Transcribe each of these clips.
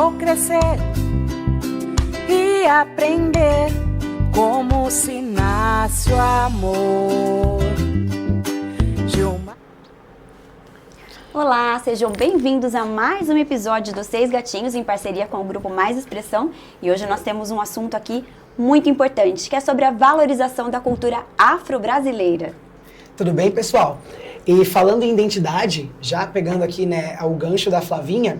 vou crescer e aprender como se nasce o amor. Olá, sejam bem-vindos a mais um episódio dos Seis Gatinhos em parceria com o Grupo Mais Expressão. E hoje nós temos um assunto aqui muito importante, que é sobre a valorização da cultura afro-brasileira. Tudo bem, pessoal? E falando em identidade, já pegando aqui, o gancho da Flavinha,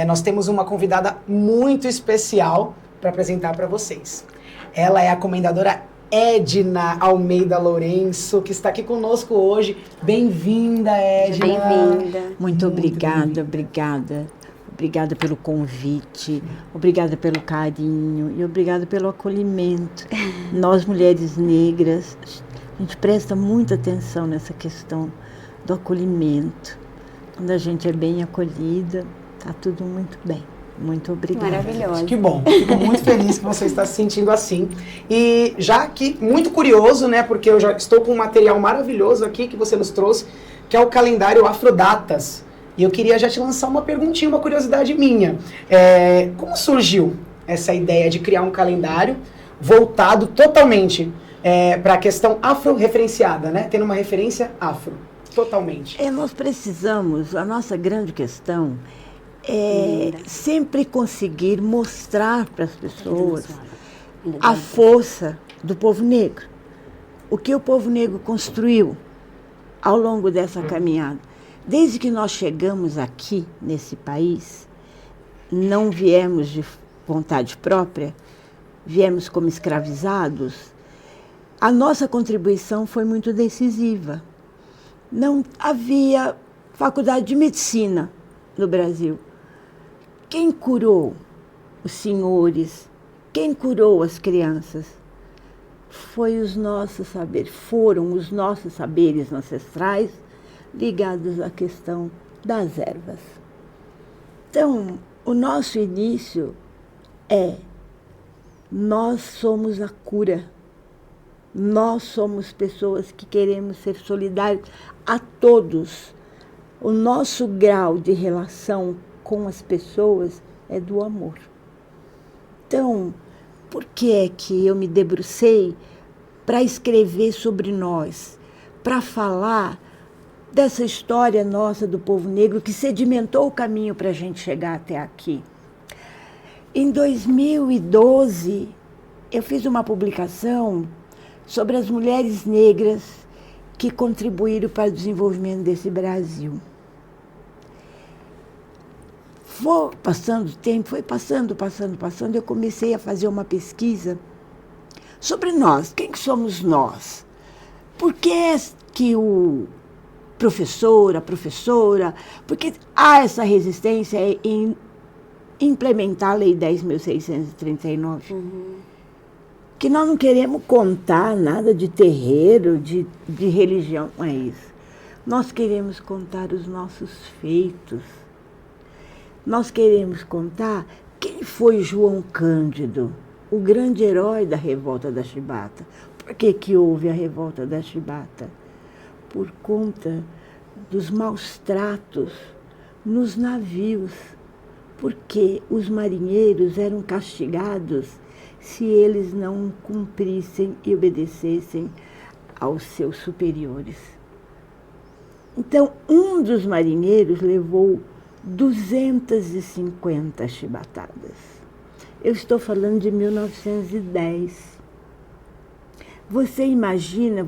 nós temos uma convidada muito especial para apresentar para vocês. Ela é a comendadora Edna Almeida Lourenço, que está aqui conosco hoje. Bem-vinda, Edna. Bem-vinda. Muito obrigada. Obrigada pelo convite, obrigada pelo carinho e obrigada pelo acolhimento. Nós, mulheres negras, a gente presta muita atenção nessa questão do acolhimento. Quando a gente é bem acolhida, tá tudo muito bem. Muito obrigada. Maravilhosa. Que bom, fico muito feliz que você está se sentindo assim. E já que, muito curioso, porque eu já estou com um material maravilhoso aqui que você nos trouxe, que é o calendário Afrodatas. E eu queria já te lançar uma perguntinha, uma curiosidade minha. Como surgiu essa ideia de criar um calendário voltado totalmente para a questão afro-referenciada, tendo uma referência afro, totalmente? Nós precisamos, a nossa grande questão sempre conseguir mostrar para as pessoas a força do povo negro. O que o povo negro construiu ao longo dessa caminhada. Desde que nós chegamos aqui, nesse país, não viemos de vontade própria, viemos como escravizados, a nossa contribuição foi muito decisiva. Não havia faculdade de medicina no Brasil. Quem curou os senhores? Quem curou as crianças? Foram os nossos saberes ancestrais ligados à questão das ervas. Então, o nosso início nós somos a cura. Nós somos pessoas que queremos ser solidários a todos. O nosso grau de relação com as pessoas é do amor. Então, por que é que eu me debrucei para escrever sobre nós, para falar dessa história nossa do povo negro que sedimentou o caminho para a gente chegar até aqui? Em 2012, eu fiz uma publicação sobre as mulheres negras que contribuíram para o desenvolvimento desse Brasil. Foi passando o tempo, foi passando, eu comecei a fazer uma pesquisa sobre nós. Quem que somos nós? Por que é que o professor, a professora, porque há essa resistência em implementar a Lei 10.639? Que nós não queremos contar nada de terreiro, de religião, não é isso. Nós queremos contar os nossos feitos. Nós queremos contar quem foi João Cândido, o grande herói da revolta da Chibata. Por que houve a revolta da Chibata? Por conta dos maus tratos nos navios, porque os marinheiros eram castigados se eles não cumprissem e obedecessem aos seus superiores. Então, um dos marinheiros levou 250 chibatadas. Eu estou falando de 1910. Você imagina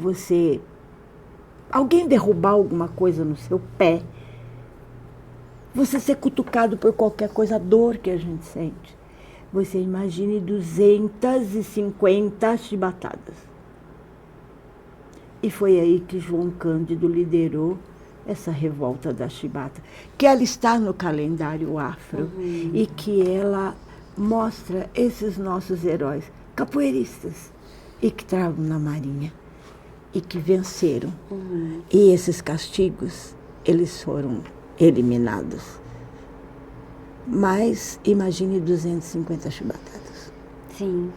alguém derrubar alguma coisa no seu pé, você ser cutucado por qualquer coisa, a dor que a gente sente. Você imagine 250 chibatadas. E foi aí que João Cândido liderou essa revolta da chibata, que ela está no calendário afro e que ela mostra esses nossos heróis capoeiristas e que estavam na marinha e que venceram. E esses castigos, eles foram eliminados. Mas imagine 250 chibatadas. Sim.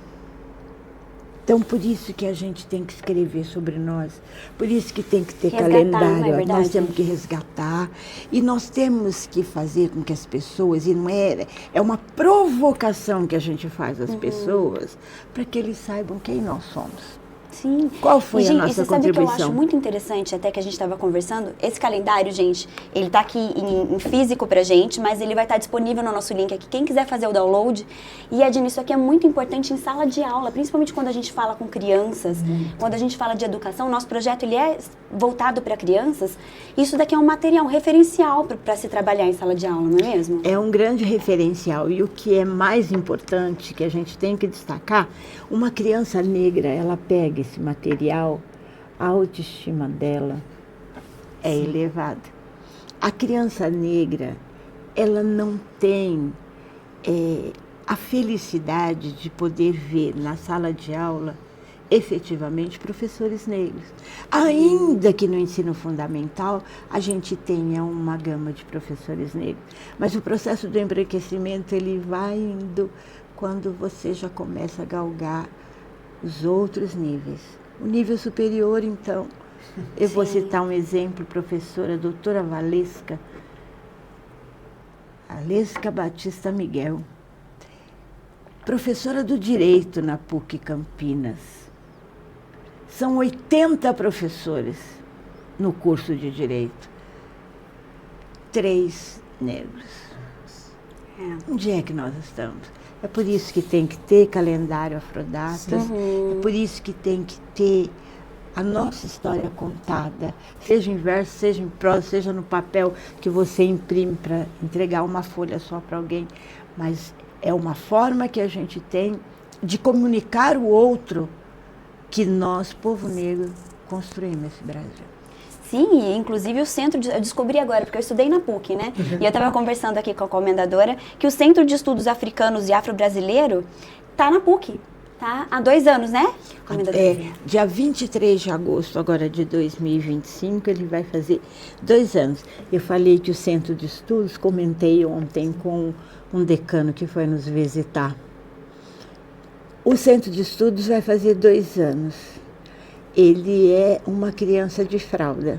Então, por isso que a gente tem que escrever sobre nós, por isso que tem que ter Resgatar, calendário, não é verdade? nós temos que resgatar, e nós temos que fazer com que as pessoas, e não é uma provocação que a gente faz às pessoas, para que eles saibam quem nós somos. Sim. Qual foi gente, a nossa e você sabe que eu contribuição? acho muito interessante, até que a gente estava conversando, esse calendário, gente, ele tá aqui em físico pra gente, mas ele vai estar disponível no nosso link aqui, quem quiser fazer o download. E, Edna, isso aqui é muito importante em sala de aula, principalmente quando a gente fala com crianças, quando a gente fala de educação, nosso projeto ele é voltado para crianças, isso daqui é um material, um referencial para se trabalhar em sala de aula, não é mesmo? É um grande referencial, e o que é mais importante, que a gente tem que destacar, uma criança negra, ela pega esse material, a autoestima dela é elevada. A criança negra, ela não tem a felicidade de poder ver na sala de aula efetivamente professores negros. Ainda que no ensino fundamental a gente tenha uma gama de professores negros, mas o processo do embranquecimento ele vai indo quando você já começa a galgar os outros níveis. O nível superior, então, eu vou citar um exemplo, professora doutora Valesca Batista Miguel, professora do Direito na PUC Campinas. São 80 professores no curso de Direito, 3 negros. Onde é que nós estamos? É por isso que tem que ter calendário Afrodatas, é por isso que tem que ter a nossa história contada, seja em verso, seja em prosa, seja no papel que você imprime para entregar uma folha só para alguém, mas é uma forma que a gente tem de comunicar o outro que nós, povo negro, construímos esse Brasil. Sim, e inclusive o centro, eu descobri agora, porque eu estudei na PUC, né? E eu estava conversando aqui com a comendadora, que o Centro de Estudos Africanos e Afro-Brasileiro está na PUC, tá? Há 2 anos, né, comendadora? Dia 23 de agosto, agora de 2025, ele vai fazer 2 anos. Eu falei que o Centro de Estudos, comentei ontem com um decano que foi nos visitar. O Centro de Estudos vai fazer 2 anos. Ele é uma criança de fralda,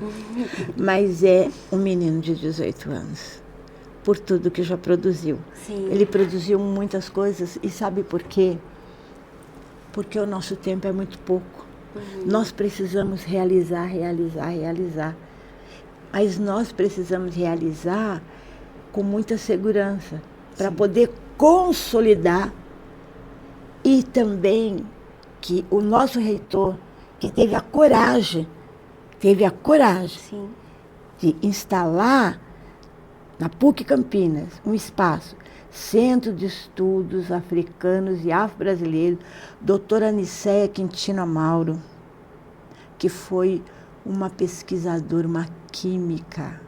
mas é um menino de 18 anos, por tudo que já produziu. Sim. Ele produziu muitas coisas, e sabe por quê? Porque o nosso tempo é muito pouco. Nós precisamos realizar. Mas nós precisamos realizar com muita segurança, para poder consolidar, e também que o nosso reitor, que teve a coragem Sim. de instalar na PUC Campinas um espaço, Centro de Estudos Africanos e Afro-Brasileiros, doutora Aniceia Quintino Mauro, que foi uma pesquisadora, uma química,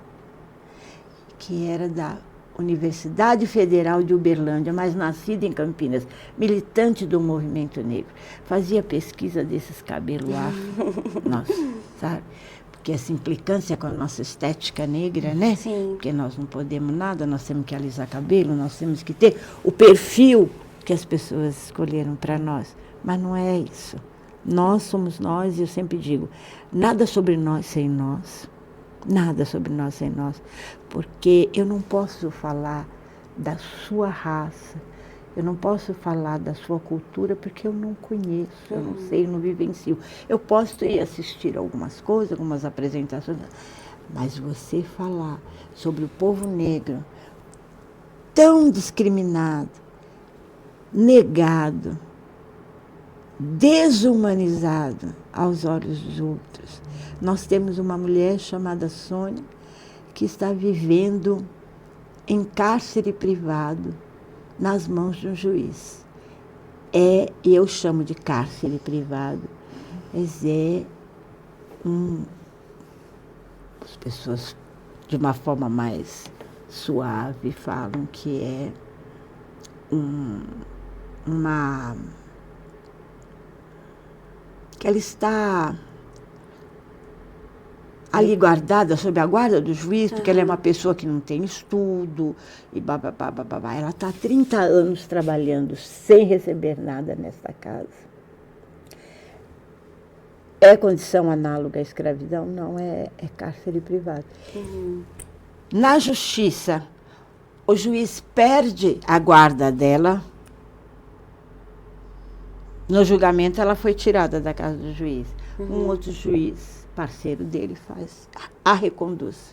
que era da Universidade Federal de Uberlândia, mas nascida em Campinas, militante do movimento negro. Fazia pesquisa desses cabelos afro, nossa, sabe? Porque essa implicância com a nossa estética negra, né? Sim. Porque nós não podemos nada, nós temos que alisar cabelo, nós temos que ter o perfil que as pessoas escolheram para nós. Mas não é isso. Nós somos nós, e eu sempre digo, nada sobre nós sem nós. Nada sobre nós sem nós, porque eu não posso falar da sua raça, eu não posso falar da sua cultura, porque eu não conheço, eu não sei, eu não vivencio. Eu posso ir assistir algumas coisas, algumas apresentações, mas você falar sobre o povo negro, tão discriminado, negado, desumanizado aos olhos dos outros. Nós temos uma mulher chamada Sônia, que está vivendo em cárcere privado, nas mãos de um juiz. Eu chamo de cárcere privado, mas as pessoas, de uma forma mais suave, falam que é que ela está ali guardada, sob a guarda do juiz, porque ela é uma pessoa que não tem estudo, e babá. Ela está há 30 anos trabalhando sem receber nada nesta casa. É condição análoga à escravidão? Não, é cárcere privado. Na justiça, o juiz perde a guarda dela. No julgamento, ela foi tirada da casa do juiz. Um outro juiz, parceiro dele, a reconduz.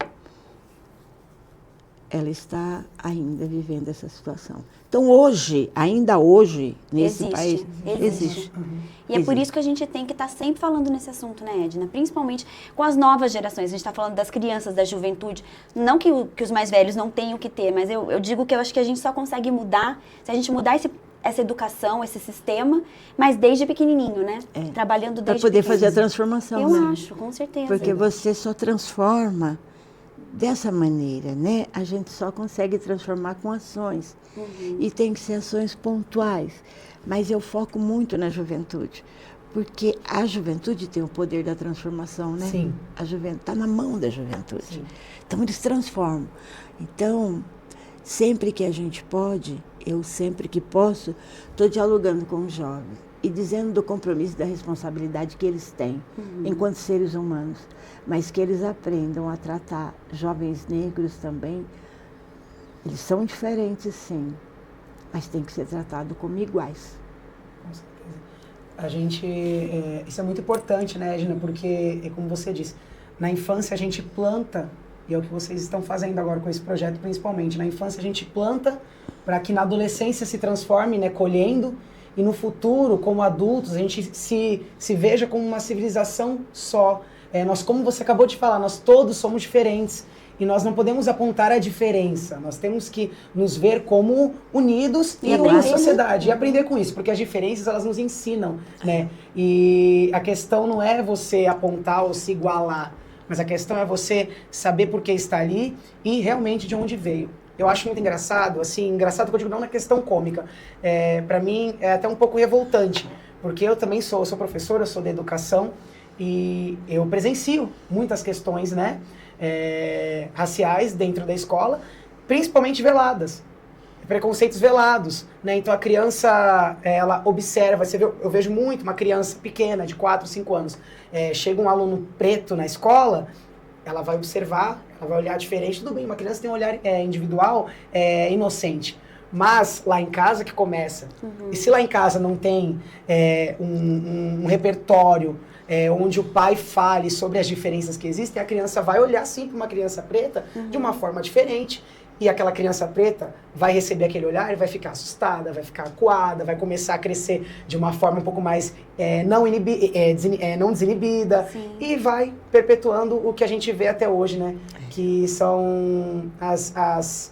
Ela está ainda vivendo essa situação. Então, hoje, ainda hoje, nesse país, existe. E é por isso que a gente tem que estar sempre falando nesse assunto, né, Edna? Principalmente com as novas gerações. A gente está falando das crianças, da juventude. Não que os mais velhos não tenham que ter, mas eu digo que eu acho que a gente só consegue mudar se a gente mudar essa educação, esse sistema, mas desde pequenininho, né? Trabalhando desde para poder pequeno. fazer a transformação. Eu né? acho, com certeza. Porque você só transforma dessa maneira, né? A gente só consegue transformar com ações. E tem que ser ações pontuais. Mas eu foco muito na juventude. Porque a juventude tem o poder da transformação, né? Sim. A juventude está na mão da juventude. Sim. Então, eles transformam. Então, sempre que a gente pode, eu sempre que posso, estou dialogando com os jovens e dizendo do compromisso e da responsabilidade que eles têm enquanto seres humanos, mas que eles aprendam a tratar jovens negros também. Eles são diferentes, sim, mas tem que ser tratado como iguais. Com certeza. A gente, isso é muito importante, né, Edna? Porque, como você disse, na infância a gente planta, e é o que vocês estão fazendo agora com esse projeto principalmente, na infância a gente planta para que na adolescência se transforme, né, colhendo, e no futuro, como adultos, a gente se veja como uma civilização só. Nós, como você acabou de falar, nós todos somos diferentes. E nós não podemos apontar a diferença. Nós temos que nos ver como unidos em uma sociedade. E aprender com isso, porque as diferenças, elas nos ensinam, né? E a questão não é você apontar ou se igualar, mas a questão é você saber por que está ali e realmente de onde veio. Eu acho muito engraçado, assim, engraçado que eu digo não na questão cômica. Para mim, é até um pouco revoltante, porque eu também sou professora, eu sou da educação, e eu presencio muitas questões, né? Raciais dentro da escola, principalmente veladas, preconceitos velados, né? Então a criança, ela observa, eu vejo muito uma criança pequena, de 4, 5 anos, chega um aluno preto na escola, ela vai observar, ela vai olhar diferente, tudo bem, uma criança tem um olhar individual, inocente, mas lá em casa que começa, e se lá em casa não tem um repertório, onde o pai fale sobre as diferenças que existem, a criança vai olhar sim para uma criança preta de uma forma diferente, e aquela criança preta vai receber aquele olhar e vai ficar assustada, vai ficar acuada, vai começar a crescer de uma forma um pouco mais não desinibida, e vai perpetuando o que a gente vê até hoje, né? Que são as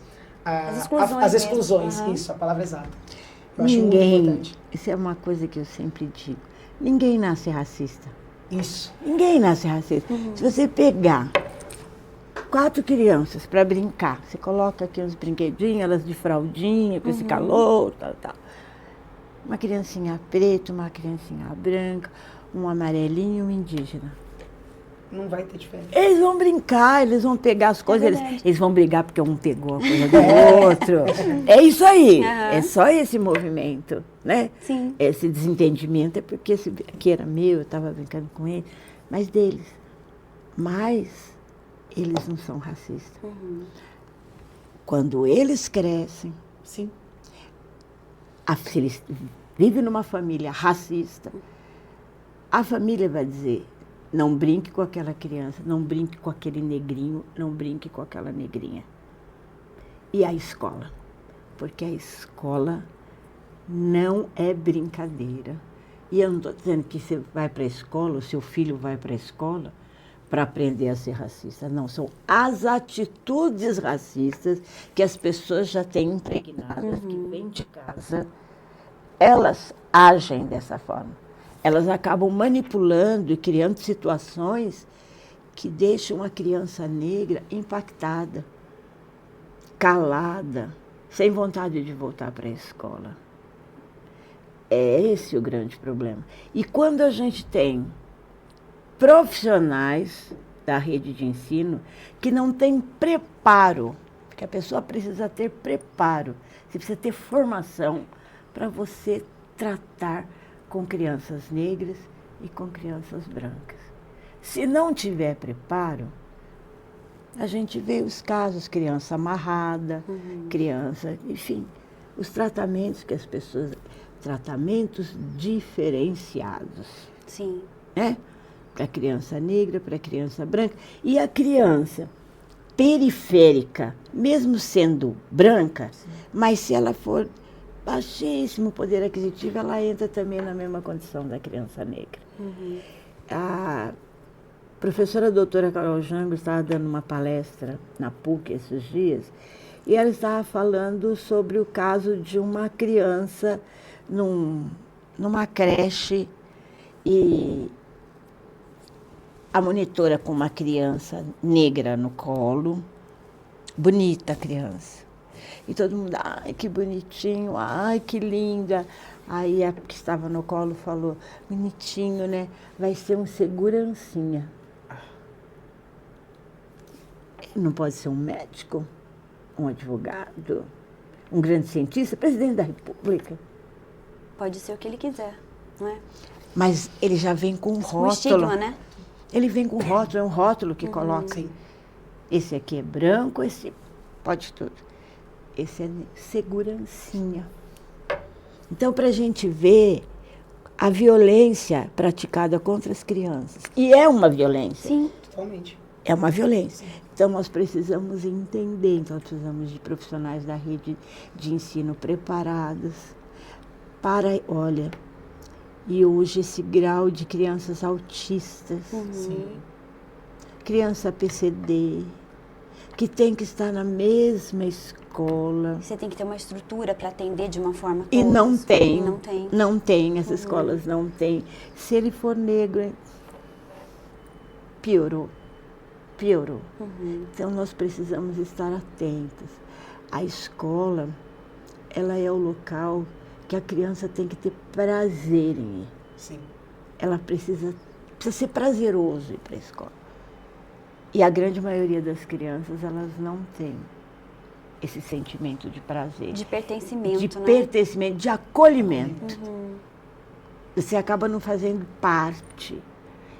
exclusões. Isso, a palavra exata. Eu acho muito importante. Isso é uma coisa que eu sempre digo, ninguém nasce racista. Isso. Ninguém nasce racista. Se você pegar 4 crianças para brincar, você coloca aqui uns brinquedinhos, elas de fraldinha, com esse calor, tal. Uma criancinha preta, uma criancinha branca, um amarelinho e um indígena. Não vai ter diferença. Eles vão brincar, eles vão pegar as coisas, eles vão brigar porque um pegou a coisa do outro. É isso aí, é só esse movimento, né? Sim. Esse desentendimento é porque esse aqui era meu, eu estava brincando com ele, mas deles. Mas eles não são racistas. Quando eles crescem, Sim. se eles vivem numa família racista, a família vai dizer: não brinque com aquela criança, não brinque com aquele negrinho, não brinque com aquela negrinha. E a escola? Porque a escola não é brincadeira. E eu não estou dizendo que você vai para a escola, o seu filho vai para a escola para aprender a ser racista. Não, são as atitudes racistas que as pessoas já têm impregnadas, que vêm de casa, elas agem dessa forma. Elas acabam manipulando e criando situações que deixam a criança negra impactada, calada, sem vontade de voltar para a escola. É esse o grande problema. E quando a gente tem profissionais da rede de ensino que não têm preparo, porque a pessoa precisa ter preparo, você precisa ter formação para você tratar com crianças negras e com crianças brancas. Se não tiver preparo, a gente vê os casos, criança amarrada, criança, enfim, os tratamentos que as pessoas, tratamentos diferenciados, Sim. né? Para a criança negra, para a criança branca. E a criança periférica, mesmo sendo branca, mas se ela for baixíssimo poder aquisitivo, ela entra também na mesma condição da criança negra. A professora doutora Carol Jango estava dando uma palestra na PUC esses dias, e ela estava falando sobre o caso de uma criança numa creche, e a monitora com uma criança negra no colo, bonita a criança. E todo mundo, ai, que bonitinho, ai, que linda. Aí a que estava no colo falou, bonitinho, né? Vai ser um segurancinha. Não pode ser um médico, um advogado, um grande cientista, presidente da República. Pode ser o que ele quiser, não é? Mas ele já vem com um rótulo. Um estigma, né? Ele vem com rótulo, é um rótulo que coloca. Sim. Esse aqui é branco, esse pode tudo. Esse é segurancinha. Então, para a gente ver a violência praticada contra as crianças. E é uma violência. Sim. Totalmente. É uma violência. Então, nós precisamos entender, então, nós precisamos de profissionais da rede de ensino preparados para, olha, e hoje esse grau de crianças autistas, Sim. criança PCD, que tem que estar na mesma escola. Você tem que ter uma estrutura para atender de uma forma E todas. não tem. Não tem. Não tem, as escolas não têm. Se ele for negro, piorou. Piorou. Então, nós precisamos estar atentos. A escola, ela é o local que a criança tem que ter prazer em ir. Sim. Ela precisa ser prazeroso ir para a escola. E a grande maioria das crianças, elas não têm esse sentimento de prazer. De pertencimento, De né? pertencimento, de acolhimento. Você acaba não fazendo parte.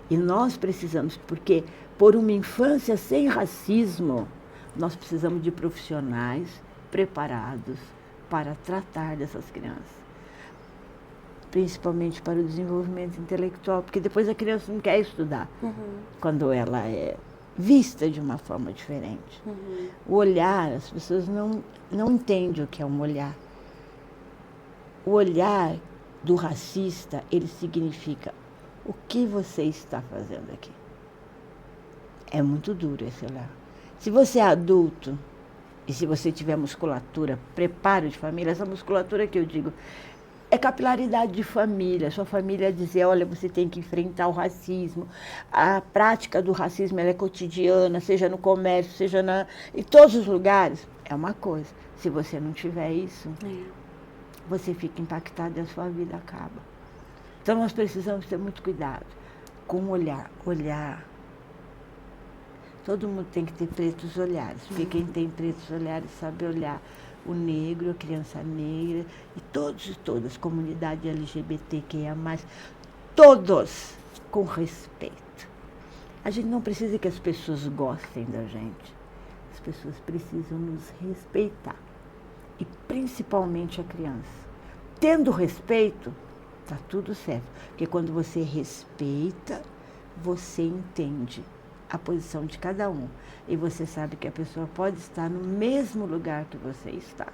E nós precisamos, porque por uma infância sem racismo, nós precisamos de profissionais preparados para tratar dessas crianças. Principalmente para o desenvolvimento intelectual, porque depois a criança não quer estudar, quando ela é vista de uma forma diferente. O olhar, as pessoas não entendem o que é um olhar. O olhar do racista, ele significa o que você está fazendo aqui. É muito duro esse olhar. Se você é adulto, e se você tiver musculatura, preparo de família, essa musculatura que eu digo, é capilaridade de família. Sua família dizer, olha, você tem que enfrentar o racismo. A prática do racismo ela é cotidiana, seja no comércio, seja em todos os lugares. É uma coisa. Se você não tiver isso, você fica impactado e a sua vida acaba. Então, nós precisamos ter muito cuidado com o olhar. Todo mundo tem que ter pretos olhares, porque quem tem pretos olhares sabe olhar o negro, a criança negra, e todos e todas, comunidade LGBTQIA+, todos com respeito. A gente não precisa que as pessoas gostem da gente, as pessoas precisam nos respeitar, e principalmente a criança. Tendo respeito, está tudo certo, porque quando você respeita, você entende a posição de cada um. E você sabe que a pessoa pode estar no mesmo lugar que você está.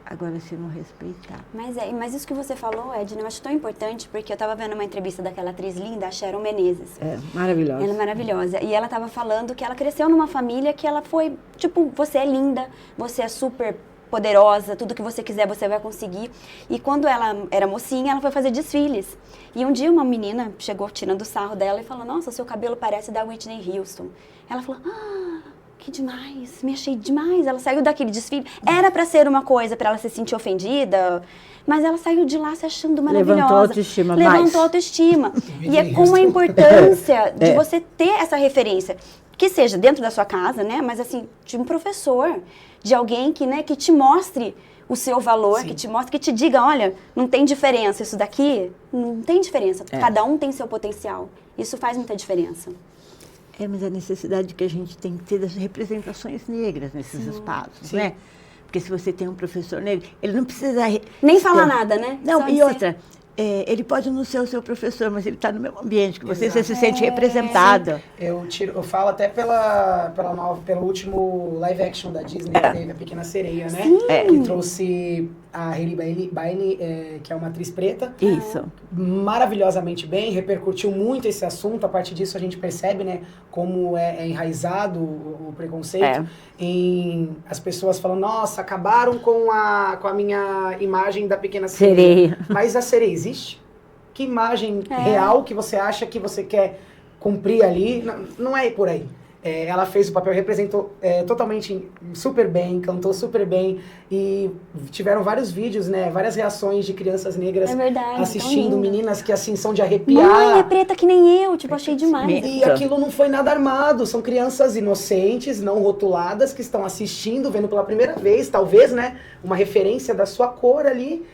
Agora, se não respeitar. Mas isso que você falou, Edna, eu acho tão importante, porque eu estava vendo uma entrevista daquela atriz linda, a Sharon Menezes. É, maravilhosa. Ela é maravilhosa. E ela estava falando que ela cresceu numa família que ela foi, tipo, você é linda, você é super poderosa, tudo que você quiser você vai conseguir. E quando ela era mocinha, ela foi fazer desfiles. E um dia uma menina chegou tirando o sarro dela e falou, nossa, seu cabelo parece da Whitney Houston. Ela falou, que demais, me achei demais. Ela saiu daquele desfile, era para ser uma coisa para ela se sentir ofendida, mas ela saiu de lá se achando maravilhosa. Levantou a autoestima. Levantou a autoestima. E é com a importância de você ter essa referência, que seja dentro da sua casa, né, mas assim, de um professor, de alguém que, né, que te mostre o seu valor, Sim. que te mostre, que te diga, olha, não tem diferença, isso daqui não tem diferença, cada um tem seu potencial. Isso faz muita diferença. Mas a necessidade que a gente tem que ter das representações negras nesses espaços, Sim. né? Porque se você tem um professor negro, ele não precisa... Nem falar nada, né? Não, Só e de outra, ele pode não ser o seu professor, mas ele está no mesmo ambiente que você, você se sente representado. Eu falo até pelo último live action da Disney, que teve A Pequena Sereia, né? Que trouxe a Hailey Bailey, que é uma atriz preta. Isso. Maravilhosamente bem, repercutiu muito esse assunto. A partir disso a gente percebe, né, como é enraizado o preconceito em as pessoas falam, nossa, acabaram com a minha imagem da Pequena Sereia. Mas a sereia existe? Que imagem real que você acha que você quer cumprir ali? Não é por aí. Ela fez o papel, representou totalmente super bem, cantou super bem e tiveram vários vídeos, né, várias reações de crianças negras assistindo, meninas que assim são de arrepiar. Mãe, é preta que nem eu, tipo, achei demais. E aquilo não foi nada armado, são crianças inocentes, não rotuladas, que estão assistindo, vendo pela primeira vez, talvez, né, uma referência da sua cor ali,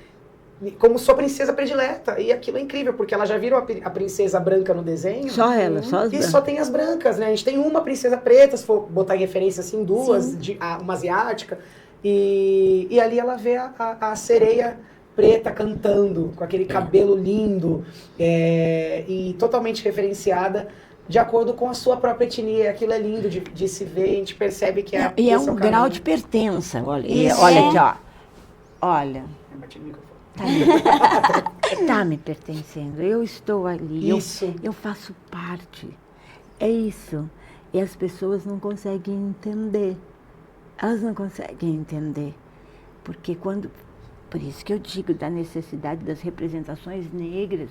como sua princesa predileta. E aquilo é incrível, porque ela já viram a princesa branca no desenho. Só ela, só as E brancas. só tem as brancas, né? A gente tem uma princesa preta, se for botar em referência assim, duas, uma asiática. E ali ela vê a sereia preta cantando, com aquele cabelo lindo, e totalmente referenciada de acordo com a sua própria etnia. Aquilo é lindo de se ver, a gente percebe que é... E é esse um o grau caminho. de pertença. Olha, Isso. olha aqui, ó. Olha, Eu bati no microfone. tá me pertencendo. Eu estou ali. Isso. Eu faço parte. É isso. E as pessoas não conseguem entender. Elas não conseguem entender. Porque quando... Por isso que eu digo da necessidade das representações negras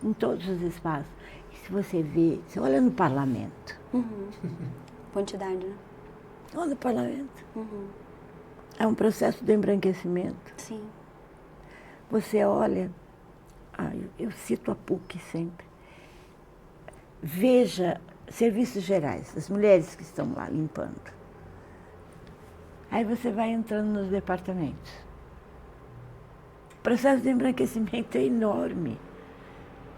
em todos os espaços. E se você vê, você olha no parlamento. Quantidade, né? Olha no parlamento. É um processo de embranquecimento. Sim. Você olha, eu cito a PUC sempre, veja serviços gerais, as mulheres que estão lá limpando. Aí você vai entrando nos departamentos. O processo de embranquecimento é enorme.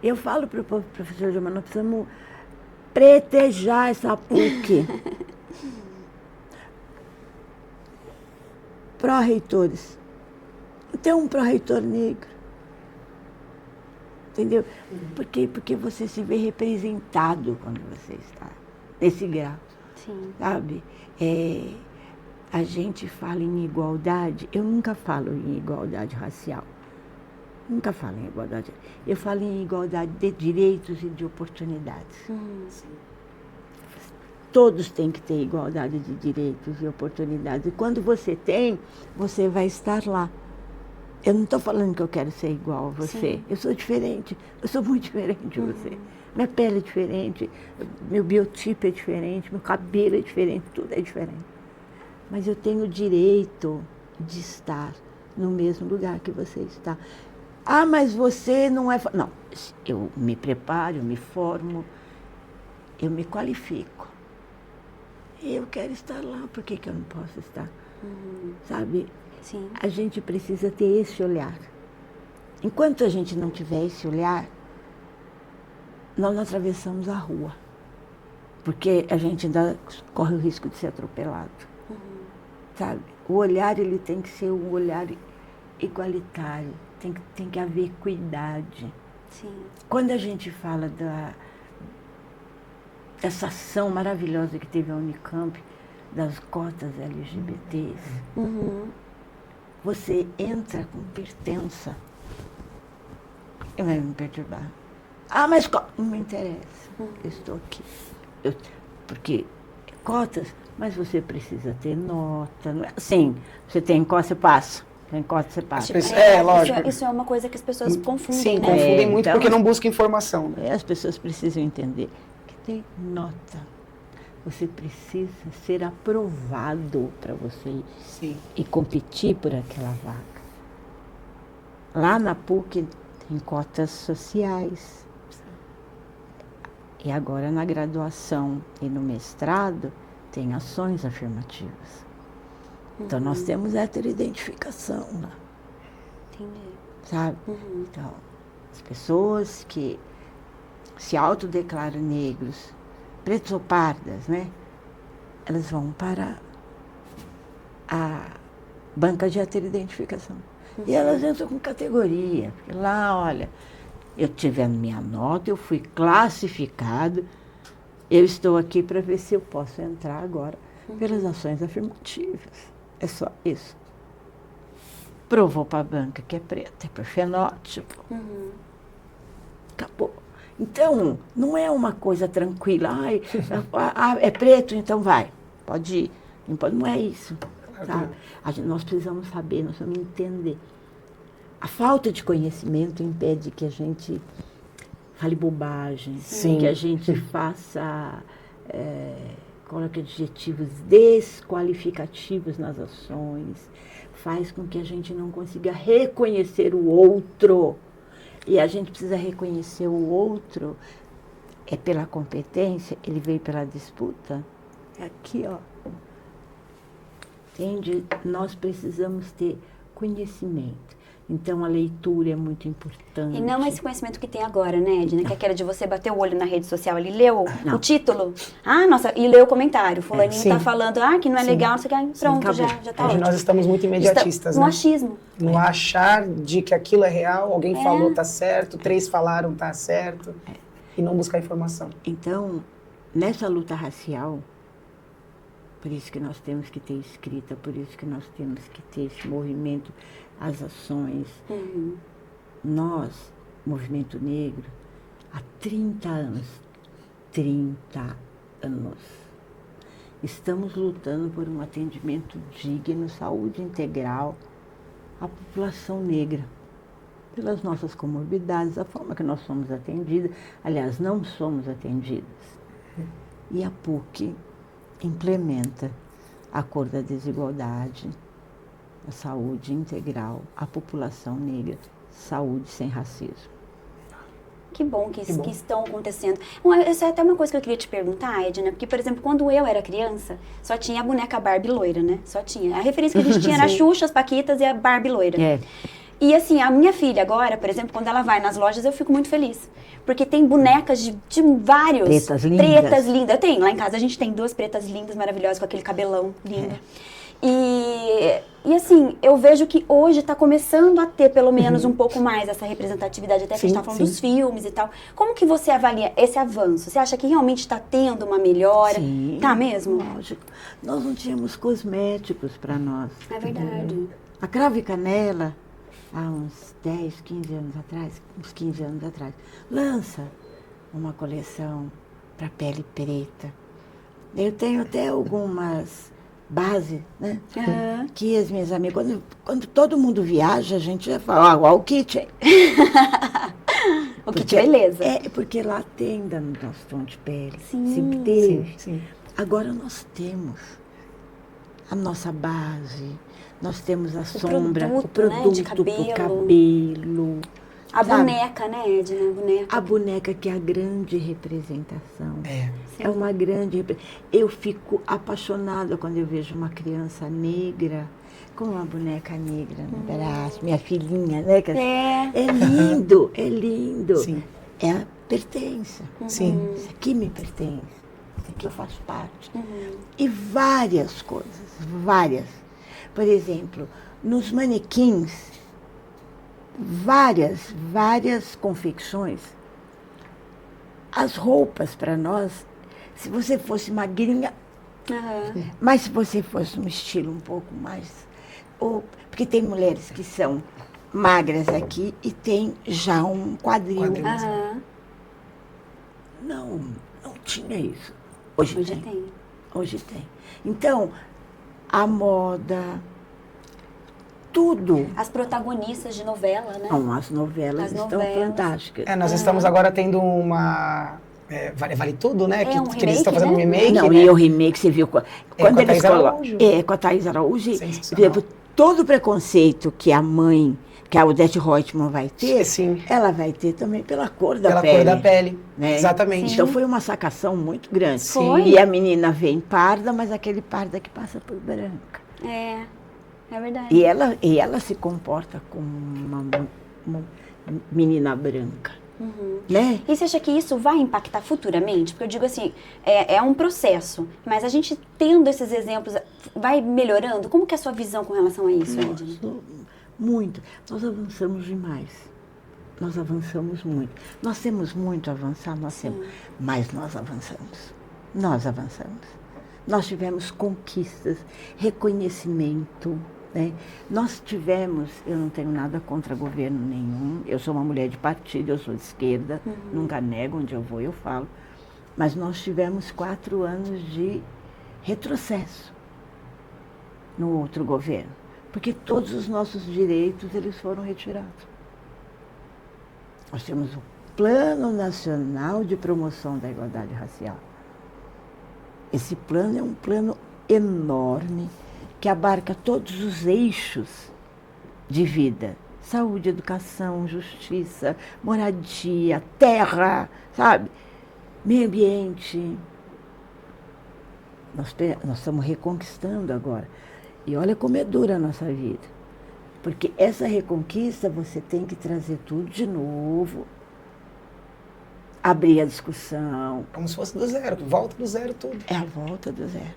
Eu falo para o professor Gilmar, nós precisamos pretejar essa PUC. Pró-reitores. Tem um pró-reitor negro. Entendeu? Porque você se vê representado quando você está nesse grau. Sim. Sabe? A gente fala em igualdade, eu nunca falo em igualdade racial. Nunca falo em igualdade. Eu falo em igualdade de direitos e de oportunidades. Todos têm que ter igualdade de direitos e oportunidades. E quando você tem, você vai estar lá. Eu não estou falando que eu quero ser igual a você. Sim. Eu sou diferente. Eu sou muito diferente de você. Minha pele é diferente, meu biotipo é diferente, meu cabelo é diferente, tudo é diferente. Mas eu tenho o direito de estar no mesmo lugar que você está. Ah, mas você não é... Não, eu me preparo, eu me formo, eu me qualifico. Eu quero estar lá, por que eu não posso estar? Sabe? Sim. A gente precisa ter esse olhar. Enquanto a gente não tiver esse olhar, nós não atravessamos a rua. Porque a gente ainda corre o risco de ser atropelado. Sabe? O olhar, ele tem que ser um olhar igualitário. Tem que haver equidade. Sim. Quando a gente fala dessa ação maravilhosa que teve a Unicamp, das cotas LGBTs, você entra com pertença. E vai me perturbar. Ah, mas não me interessa. Eu estou aqui. Porque cotas, mas você precisa ter nota. Não é assim, você tem cota, você passa. Tem cota, você passa. Lógico. Isso é uma coisa que as pessoas confundem, Sim, né? confundem muito então, porque não buscam informação. Né? As pessoas precisam entender que tem nota. Você precisa ser aprovado para você ir competir por aquela vaga. Lá na PUC tem cotas sociais. E agora na graduação e no mestrado tem ações afirmativas. Então, nós temos heteroidentificação lá, Entendi. sabe? Então, as pessoas que se autodeclaram negros, pretos ou pardas, né? Elas vão para a banca de heteroidentificação. E elas entram com categoria. Porque lá, olha, eu tive a minha nota, eu fui classificado, eu estou aqui para ver se eu posso entrar agora pelas ações afirmativas. É só isso. Provou para a banca que é preta, é por fenótipo. Acabou. Então, não é uma coisa tranquila. Ai, é preto, então vai. Pode ir. Não é isso. Sabe? Nós precisamos saber, nós precisamos entender. A falta de conhecimento impede que a gente fale bobagem, Sim. que a gente faça, coloque adjetivos desqualificativos nas ações, faz com que a gente não consiga reconhecer o outro. E a gente precisa reconhecer o outro, é pela competência, ele veio pela disputa. É aqui, ó. Entende? Nós precisamos ter conhecimento. Então, a leitura é muito importante. E não esse conhecimento que tem agora, né, Edna? Que é aquela de você bater o olho na rede social, ele leu o título, nossa, e leu o comentário. Fulaninho tá falando, que não é legal, não sei o que, pronto, já tá Hoje ótimo. nós estamos muito imediatistas, No né? achismo. No achar de que aquilo é real, alguém falou tá certo, 3 falaram tá certo, e não buscar informação. Então, nessa luta racial, por isso que nós temos que ter escrita, por isso que nós temos que ter esse movimento, as ações. Nós, Movimento Negro, há 30 anos, estamos lutando por um atendimento digno, saúde integral à população negra, pelas nossas comorbidades, a forma que nós somos atendidas, aliás, não somos atendidas. E a PUC implementa a cor da desigualdade, a saúde integral, a população negra, saúde sem racismo. Que bom que estão acontecendo. Essa é até uma coisa que eu queria te perguntar, Edna, porque, por exemplo, quando eu era criança, só tinha a boneca Barbie loira, né? Só tinha. A referência que a gente tinha era a Xuxa, as Paquitas e a Barbie loira. E assim, a minha filha agora, por exemplo, quando ela vai nas lojas, eu fico muito feliz. Porque tem bonecas de vários... Pretas lindas. Pretas lindas. Tem, lá em casa a gente tem 2 pretas lindas, maravilhosas, com aquele cabelão lindo. E assim, eu vejo que hoje está começando a ter pelo menos um pouco mais essa representatividade, até que a gente está falando dos filmes e tal. Como que você avalia esse avanço? Você acha que realmente está tendo uma melhora? Sim, tá mesmo? Lógico. Nós não tínhamos cosméticos para nós. É verdade. A Cravo e Canela, há uns 10, 15 anos atrás, lança uma coleção para pele preta. Eu tenho até algumas bases, né? Que as minhas amigas, quando todo mundo viaja, a gente já fala, ó, o kit. O kit beleza. Porque lá tem da nosso tom de pele. Sim. Sempre teve. Sim. Agora nós temos a nossa base, nós temos a sombra, o produto, né, de produto pro cabelo. cabelo. A sabe? boneca, né, Edna? A boneca que é a grande representação. É. É uma grande representação. Eu fico apaixonada quando eu vejo uma criança negra com uma boneca negra no braço, minha filhinha, né? É lindo, é lindo. Sim. É a pertença. Sim. Isso aqui me pertence, isso aqui eu faço parte. E várias coisas, várias. Por exemplo, nos manequins, várias confecções. As roupas para nós, se você fosse magrinha, mas se você fosse um estilo um pouco mais... porque tem mulheres que são magras aqui e tem já um quadril. Não tinha isso. Hoje tem. Hoje tem. Então, a moda... Tudo. As protagonistas de novela, né? Não, as novelas estão fantásticas. Nós estamos agora tendo uma... Vale Tudo, né? Um que eles estão fazendo um remake, remake. Não, né? e o remake, você viu? Quando com a eles Thaís Araújo. com a Thaís Araújo. Sensacional. Todo o preconceito que a mãe, que a Odete Reutemann vai ter, Sim. ela vai ter também pela cor da Pela pele. cor da pele. Né? Exatamente. Então foi uma sacação muito grande. Foi. E a menina vem parda, mas aquele parda que passa por branca. É verdade. E ela se comporta como uma menina branca, né? E você acha que isso vai impactar futuramente? Porque eu digo assim, é um processo, mas a gente tendo esses exemplos, vai melhorando? Como que é a sua visão com relação a isso, Edna? Muito. Nós avançamos demais. Nós avançamos muito. Nós temos muito a avançar, mas nós avançamos. Nós avançamos. Nós tivemos conquistas, reconhecimento, né? Nós tivemos, eu não tenho nada contra governo nenhum, eu sou uma mulher de partido, eu sou de esquerda, nunca nego, onde eu vou eu falo, mas nós tivemos 4 anos de retrocesso no outro governo, porque todos os nossos direitos eles foram retirados. Nós temos o Plano Nacional de Promoção da Igualdade Racial. Esse plano é um plano enorme que abarca todos os eixos de vida. Saúde, educação, justiça, moradia, terra, sabe? Meio ambiente. Nós estamos reconquistando agora. E olha como é dura a nossa vida. Porque essa reconquista você tem que trazer tudo de novo. Abrir a discussão. Como se fosse do zero, volta do zero tudo. É a volta do zero.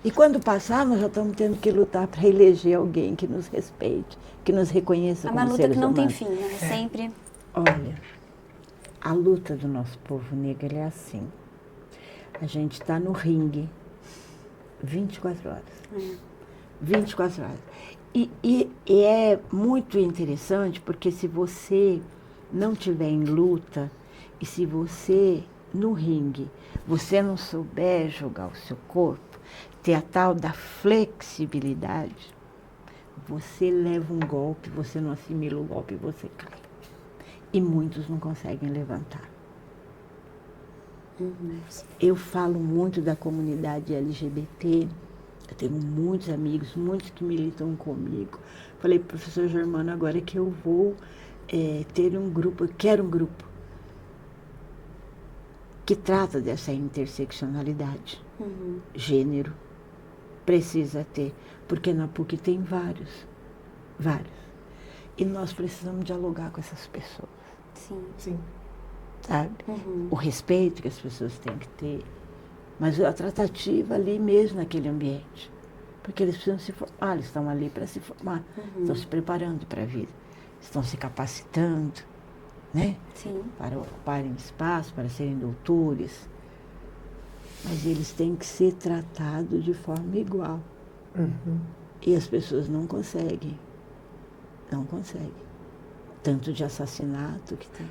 E quando passar, nós já estamos tendo que lutar para eleger alguém que nos respeite, que nos reconheça como uma luta seres que não humanos. tem fim, né? Sempre. Olha, a luta do nosso povo negro é assim. A gente está no ringue 24 horas. 24 horas. E é muito interessante porque se você não tiver em luta e se você, no ringue, você não souber jogar o seu corpo, ter a tal da flexibilidade, você leva um golpe, você não assimila o golpe e você cai. E muitos não conseguem levantar. Eu falo muito da comunidade LGBT, eu tenho muitos amigos, muitos que militam comigo. Falei, professor Germano, agora que eu vou ter um grupo, eu quero um grupo que trata dessa interseccionalidade. Gênero, precisa ter, porque na PUC tem vários. E nós precisamos dialogar com essas pessoas. Sim. Sabe? O respeito que as pessoas têm que ter, mas a tratativa ali mesmo naquele ambiente. Porque eles precisam se formar, eles estão ali para se formar, estão se preparando para a vida, estão se capacitando, né? Sim. Para ocuparem espaço, para serem doutores. Mas eles têm que ser tratados de forma igual. E as pessoas não conseguem. Não conseguem. Tanto de assassinato que tem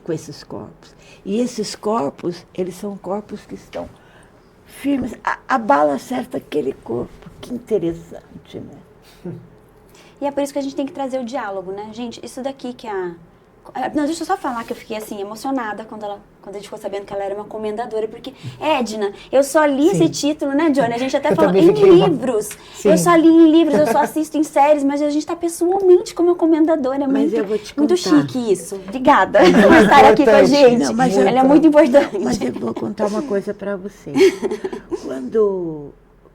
com esses corpos. E esses corpos, eles são corpos que estão firmes. A bala acerta aquele corpo. Que interessante, né? E é por isso que a gente tem que trazer o diálogo, né? Gente, isso daqui que Não, deixa eu só falar que eu fiquei assim, emocionada quando a gente ficou sabendo que ela era uma comendadora, porque, Edna, eu só li esse título, né, Johnny? A gente até falou em livros. Eu só li em livros, eu só assisto em séries, mas a gente está pessoalmente como uma comendadora. É mas eu vou te contar. Muito chique isso. Obrigada por estar aqui com a gente. Não, mas ela é muito importante. Mas eu vou contar uma coisa para você.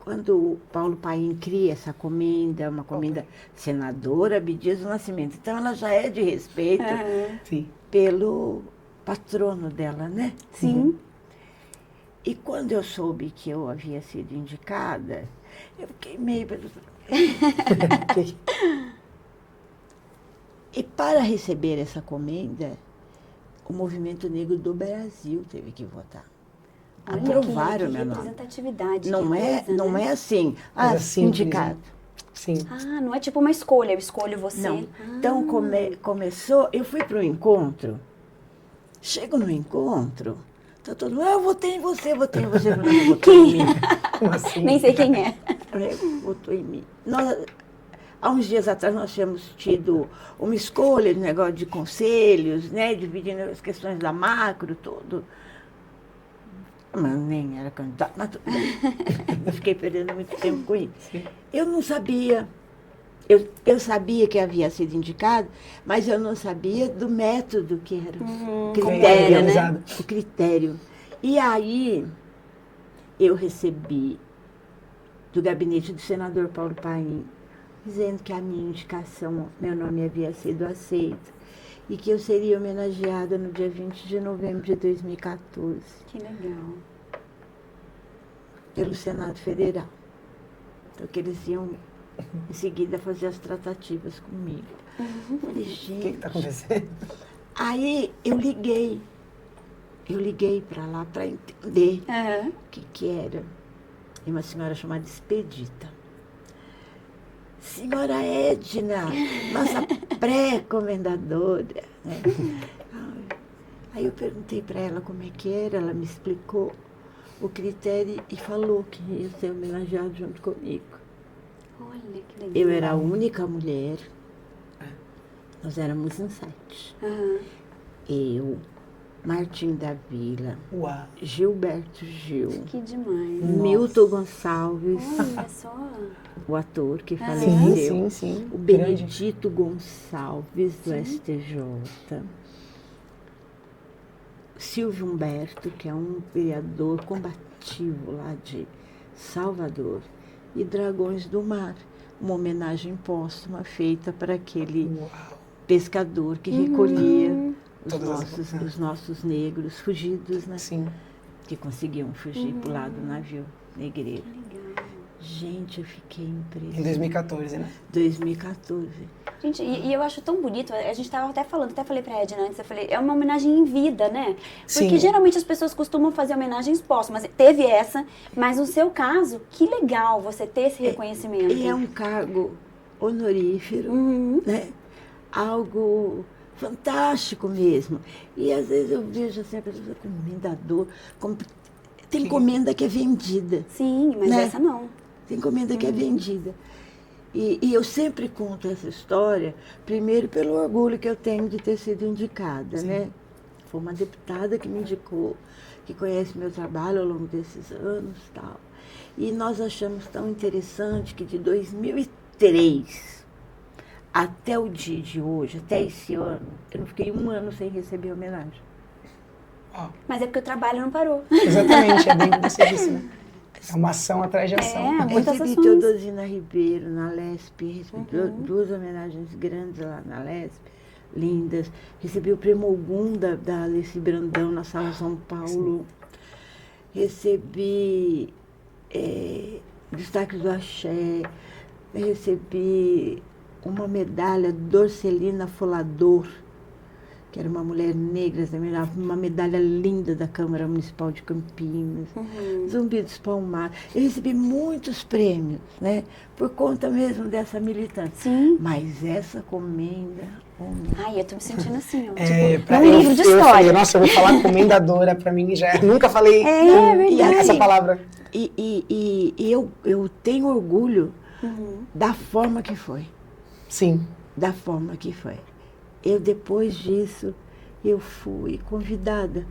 Quando o Paulo Paim cria essa comenda, uma comenda senadora Abdias do Nascimento, então ela já é de respeito pelo patrono dela, né? Sim. E quando eu soube que eu havia sido indicada, eu fiquei meio... E para receber essa comenda, o movimento negro do Brasil teve que votar. Aprovaram meu nome. Representatividade. Não é assim, indicado. Sim. Não é tipo uma escolha, eu escolho você. Não. Então começou, eu fui para o encontro, chego no encontro, tá todo mundo, eu votei em você, votei em você. Não, votou em mim. Como assim? Nem sei quem é. Votou em mim. Há uns dias atrás nós tínhamos tido uma escolha de negócio de conselhos, né, dividindo as questões da macro, tudo. Mas nem era candidato, mas eu fiquei perdendo muito tempo com isso. Sim. Eu não sabia. Eu sabia que havia sido indicado, mas eu não sabia do método que era. Critério, né? O critério. E aí eu recebi do gabinete do senador Paulo Paim, dizendo que a minha indicação, meu nome havia sido aceito e que eu seria homenageada no dia 20 de novembro de 2014 Que legal. pelo Senado Federal. Então, que eles iam em seguida fazer as tratativas comigo. Falei, O que gente. está acontecendo? Aí eu liguei para lá para entender Aham. o que era. E uma senhora chamada Expedita. Senhora Edna, nossa pré-comendadora. Né? Aí eu perguntei para ela como é que era, ela me explicou o critério e falou que ia ser homenageado junto comigo. Olha, que legal. Eu era a única mulher, nós éramos em 7. Aham. Eu, Martim da Vila, Uau. Gilberto Gil, Que demais. Milton Gonçalves, Olha só. o ator que Sim, faleceu, sim. o Grande. Benedito Gonçalves, do STJ, Silvio Humberto, que é um vereador combativo lá de Salvador, e Dragões do Mar, uma homenagem póstuma feita para aquele Uau. pescador que recolhia Todas as- os nossos negros fugidos, né? Sim. Que conseguiam fugir pro lado do navio negreiro. Legal. Gente, eu fiquei Em impressionada. 2014, né? 2014. Gente, e eu acho tão bonito, a gente tava até falando, até falei pra Edna antes, eu falei, é uma homenagem em vida, né? Porque Sim. geralmente as pessoas costumam fazer homenagens póstumas, teve essa, mas no seu caso, que legal você ter esse reconhecimento. E é um cargo honorífero, Uhum. né? Algo fantástico mesmo. E às vezes eu vejo assim, a pessoa comendador, tem encomenda que é vendida. Sim, mas Né? essa não. Tem encomenda que é vendida. E eu sempre conto essa história, primeiro pelo orgulho que eu tenho de ter sido indicada, né? Foi uma deputada que me indicou, que conhece meu trabalho ao longo desses anos e tal. E nós achamos tão interessante que de 2003 até o dia de hoje, até esse ano, eu não fiquei um ano sem receber homenagem. Ó, Mas é porque o trabalho não parou. exatamente, é bem o que você disse, né? É uma ação atrás de ação. É, muitas Recebi ações. Teodosina Ribeiro na LESP, recebi duas homenagens grandes lá na LESP, lindas. Recebi o Prêmio Ogum da Alice Brandão na Sala São Paulo. Recebi destaques do Axé. Recebi uma medalha Dorcelina Folador, que era uma mulher negra também, uma medalha linda da Câmara Municipal de Campinas, Zumbi dos Palmares. Eu recebi muitos prêmios, né? Por conta mesmo dessa militância. Sim. Mas essa comenda, Ai, eu tô me sentindo assim, ó. É, tipo, num livro de eu falei, história. nossa, eu vou falar comendadora, pra mim já. Nunca falei verdade. essa palavra. e eu tenho orgulho da forma que foi. Sim. Da forma que foi. Eu, depois disso, eu fui convidada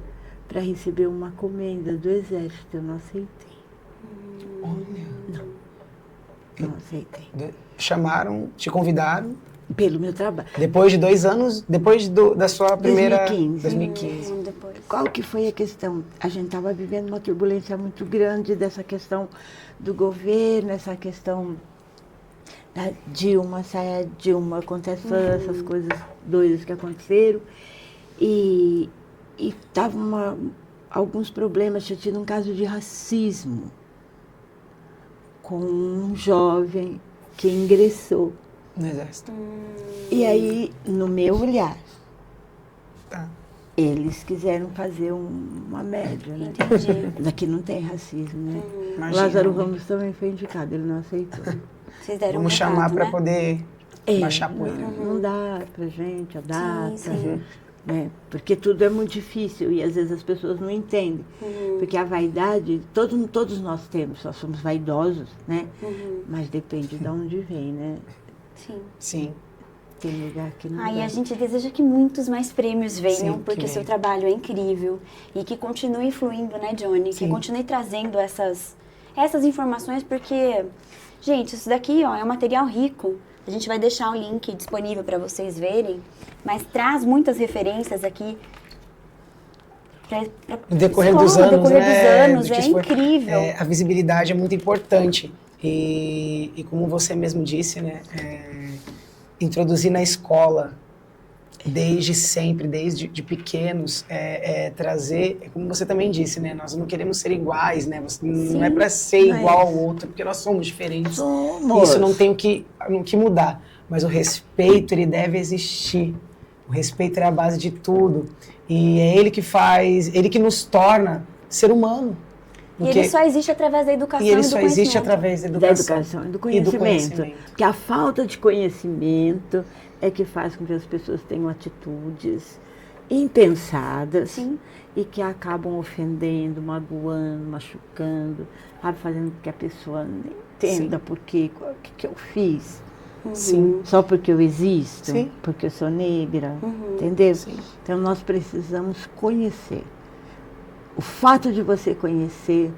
para receber uma comenda do Exército. Eu não aceitei. Não aceitei. Chamaram, te convidaram, Pelo meu trabalho. depois de 2 anos, depois da sua primeira... 2015. 2015. Depois. Qual que foi a questão? A gente estava vivendo uma turbulência muito grande dessa questão do governo, essa questão da Dilma, sai a Dilma, acontece todas essas coisas doidas que aconteceram. E estavam alguns problemas, tinha tido um caso de racismo com um jovem que ingressou. No Exército. E aí, no meu olhar, Tá. eles quiseram fazer uma média, né? Entendi. Daqui não tem racismo, né? Imagina. Lázaro Ramos também foi indicado, ele não aceitou. Vocês deram Vamos um chamar recado, para né? poder baixar a poeira. Não dá pra gente a data, sim. né? Porque tudo é muito difícil e às vezes as pessoas não entendem. Porque a vaidade, todos nós temos, nós somos vaidosos, né? Mas depende de onde vem, né? Sim. Sim. Tem lugar que não E dá. a gente deseja que muitos mais prêmios venham, Sim, que porque seu venha. trabalho é incrível e que continue fluindo, né, Johnny? Que Sim. continue trazendo essas informações, porque, gente, isso daqui, ó, é um material rico. A gente vai deixar o link disponível para vocês verem, mas traz muitas referências aqui. No decorrer dos anos, No decorrer né? dos anos, do que é for, incrível. a visibilidade é muito importante. E como você mesmo disse, né, introduzir na escola, desde sempre, desde de pequenos, trazer, como você também disse, né, nós não queremos ser iguais, né, não é para ser não é igual ao isso. outro, porque nós somos diferentes. Somos. Isso não tem o que mudar, mas o respeito, ele deve existir. O respeito é a base de tudo. E é ele que faz, ele que nos torna ser humano. E ele só existe através da educação E ele do só conhecimento. existe através da Da educação. educação e do conhecimento. Porque a falta de conhecimento é que faz com que as pessoas tenham atitudes impensadas. Sim. E que acabam ofendendo, magoando, machucando, sabe, fazendo com que a pessoa nem entenda por quê, o que eu fiz. Sim. Só porque eu existo, Sim. porque eu sou negra, entendeu? Sim. Então nós precisamos conhecer. O fato de você conhecer,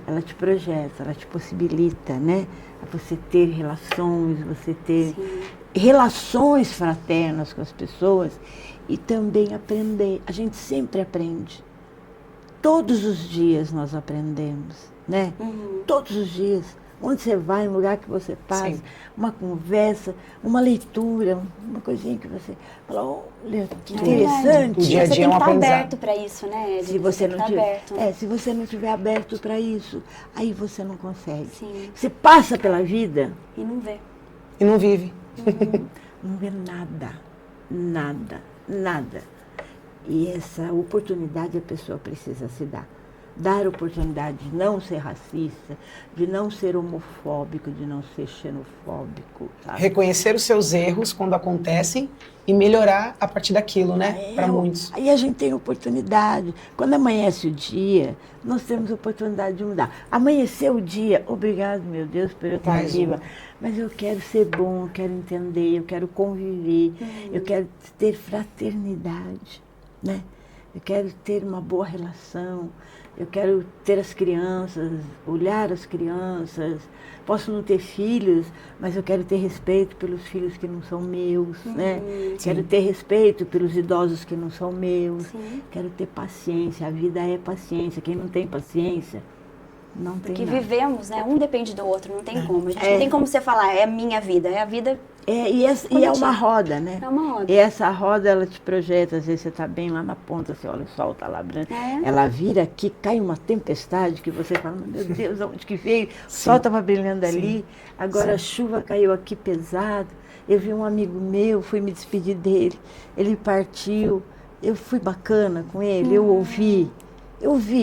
ela te projeta, ela te possibilita, né? Você ter relações, você ter relações fraternas com as pessoas e também aprender. A gente sempre aprende. Todos os dias nós aprendemos, né? Todos os dias. Onde você vai, um lugar que você passa, Sim. uma conversa, uma leitura, uma coisinha que você fala, olha, que É verdade. interessante. O dia a Você dia tem é um que estar aprendizado. aberto para isso, né, Edna? Se você tem não que estar tiver, aberto. se você não estiver aberto para isso, aí você não consegue. Sim. Você passa pela vida, E não vê. E não vive. não vê nada, nada, nada. E essa oportunidade a pessoa precisa se dar. Dar oportunidade de não ser racista, de não ser homofóbico, de não ser xenofóbico, sabe? Reconhecer os seus erros quando acontecem e melhorar a partir daquilo, né? Para muitos. Aí a gente tem oportunidade. Quando amanhece o dia, nós temos oportunidade de mudar. Amanheceu o dia, obrigado, meu Deus, por eu estar Mais viva. uma. Mas eu quero ser bom, eu quero entender, eu quero conviver, eu quero ter fraternidade, né? Eu quero ter uma boa relação, eu quero ter as crianças, olhar as crianças. Posso não ter filhos, mas eu quero ter respeito pelos filhos que não são meus, né? Quero ter respeito pelos idosos que não são meus. Sim. Quero ter paciência, a vida é paciência. Quem não tem paciência, não tem Porque nada. vivemos, né? Um depende do outro, não tem como. A gente não tem como você falar, é a minha vida, é a vida. E é uma roda, né? É uma roda. E essa roda, ela te projeta, às vezes você está bem lá na ponta, você olha o sol, está lá branco. Ela vira aqui, cai uma tempestade que você fala, meu Deus, aonde que veio? O sol estava brilhando ali, agora a chuva caiu aqui pesado. Eu vi um amigo meu, fui me despedir dele, ele partiu, eu fui bacana com ele, eu ouvi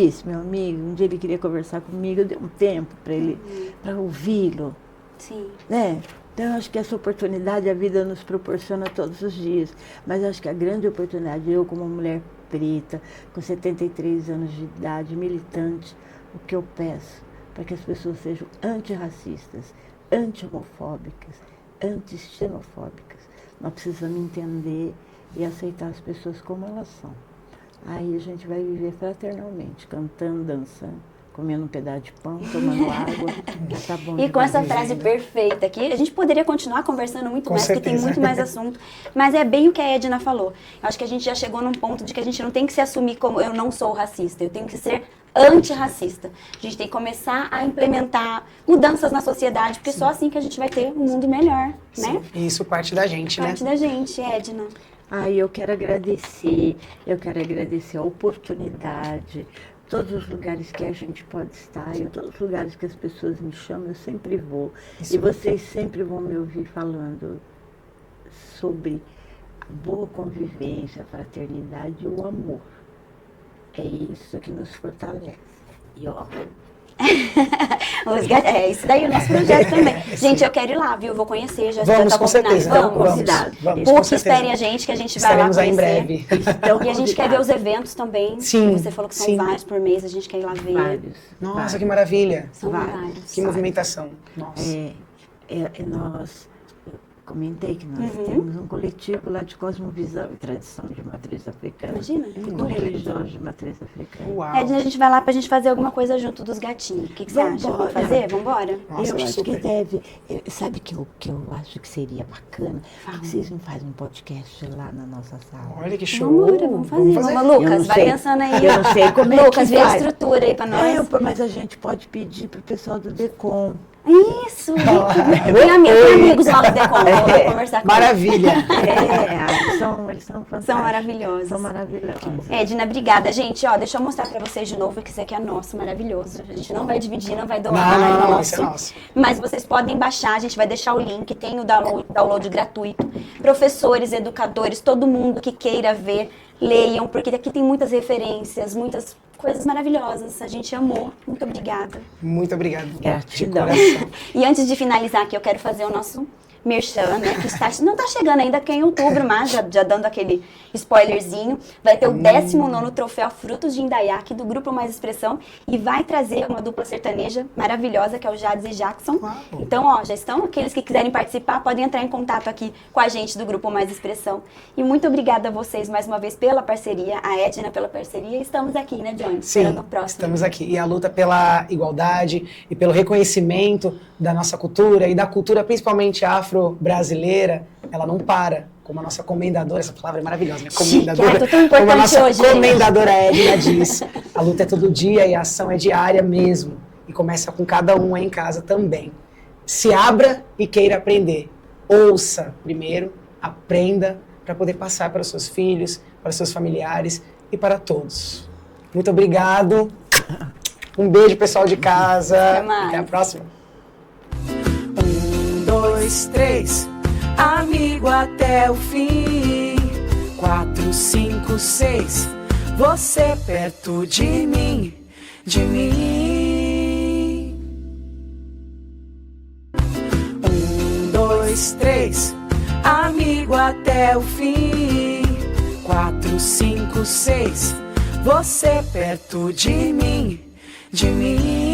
esse meu amigo, um dia ele queria conversar comigo, eu dei um tempo para ele, para ouvi-lo, Sim. né? Então, eu acho que essa oportunidade a vida nos proporciona todos os dias. Mas eu acho que a grande oportunidade, eu como mulher preta, com 73 anos de idade, militante, o que eu peço para que as pessoas sejam antirracistas, anti-homofóbicas, anti-xenofóbicas. Nós precisamos entender e aceitar as pessoas como elas são. Aí a gente vai viver fraternalmente, cantando, dançando, comendo um pedaço de pão, tomando água, que tá bom. E com essa demais. frase perfeita aqui, a gente poderia continuar conversando muito Com mais, porque tem certeza. muito mais assunto. Mas é bem o que a Edna falou. Eu acho que a gente já chegou num ponto de que a gente não tem que se assumir como eu não sou racista, eu tenho que ser antirracista. A gente tem que começar a implementar mudanças na sociedade, porque só assim que a gente vai ter um mundo melhor, né? E isso parte da gente, Parte né? da gente, Edna. Eu quero agradecer a oportunidade, todos os lugares que a gente pode estar, em todos os lugares que as pessoas me chamam, eu sempre vou. Isso. E vocês sempre vão me ouvir falando sobre a boa convivência, a fraternidade e o amor. É isso que nos fortalece. E ó, É isso daí o nosso projeto também. Gente, eu quero ir lá, viu? Vou conhecer, já Vamos, tá com combinado. certeza. Então, Vamos. vamos, com PUC, certeza. esperem a gente, que a gente vai lá Estaremos aí conhecer. em breve. estão E a gente quer ver os eventos também. Sim, Você falou que são sim. vários por mês, a gente quer ir lá ver. vários. Nossa, vários. que maravilha. São Vários. vários. Que movimentação. Nossa. Nós, eu comentei que nós temos um coletivo lá de cosmovisão e tradição de matriz africana. Imagina. E com religiões de matriz africana. Uau. Edna, a gente vai lá pra gente fazer alguma coisa junto dos gatinhos. O que você acha? Vamos fazer? Vambora? Nossa, Eu acho super. que deve. Sabe que eu acho que seria bacana? Vocês não fazem um podcast lá na nossa sala? Olha que show. Vambora, vamos fazer. Vamos, Eu Lucas, não vai sei. pensando aí. Eu não sei como é Lucas, que vê a faz. estrutura aí pra nós. Mas a gente pode pedir pro pessoal do DECOM. Isso! Eu tenho amigos lá do Decom, vou conversar com Maravilha. Eles são fantásticos. São maravilhosos. São maravilhosos. Edna, obrigada. Gente, ó, deixa eu mostrar pra vocês de novo que isso aqui é nosso, maravilhoso. A gente não vai dividir, não vai doar, Não, é isso é nosso. Mas vocês podem baixar, a gente vai deixar o link, tem o download gratuito. Professores, educadores, todo mundo que queira ver, leiam, porque aqui tem muitas referências, muitas coisas maravilhosas. A gente amou. Muito obrigada. Muito obrigado. Gratidão. De coração. E antes de finalizar aqui, eu quero fazer o nosso merchan, né? Que não está chegando ainda, que é em outubro, mas já dando aquele spoilerzinho. Vai ter o 19º troféu Frutos de Indaiá, aqui do Grupo Mais Expressão, e vai trazer uma dupla sertaneja maravilhosa, que é o Jades e Jackson. Uau. Então, ó, já estão, aqueles que quiserem participar, podem entrar em contato aqui com a gente do Grupo Mais Expressão. E muito obrigada a vocês, mais uma vez, pela parceria, a Edna pela parceria. Estamos aqui, né, Johnny? Sim, Esperando o próximo. estamos aqui. E a luta pela igualdade e pelo reconhecimento da nossa cultura e da cultura principalmente afro-brasileira, ela não para. Como a nossa comendadora, essa palavra é maravilhosa, né? Comendadora, Chique, tô tão importante como a nossa hoje, gente. comendadora Edna diz, a luta é todo dia e a ação é diária mesmo. E começa com cada um aí em casa também. Se abra e queira aprender. Ouça primeiro, aprenda, para poder passar para os seus filhos, para os seus familiares e para todos. Muito obrigado. Um beijo, pessoal de casa. Até mais. Até a próxima. 1, 2, 3, amigo até o fim. 4, 5, 6, você perto de mim, de mim. 1, 2, 3, amigo até o fim. 4, 5, 6, você perto de mim, de mim.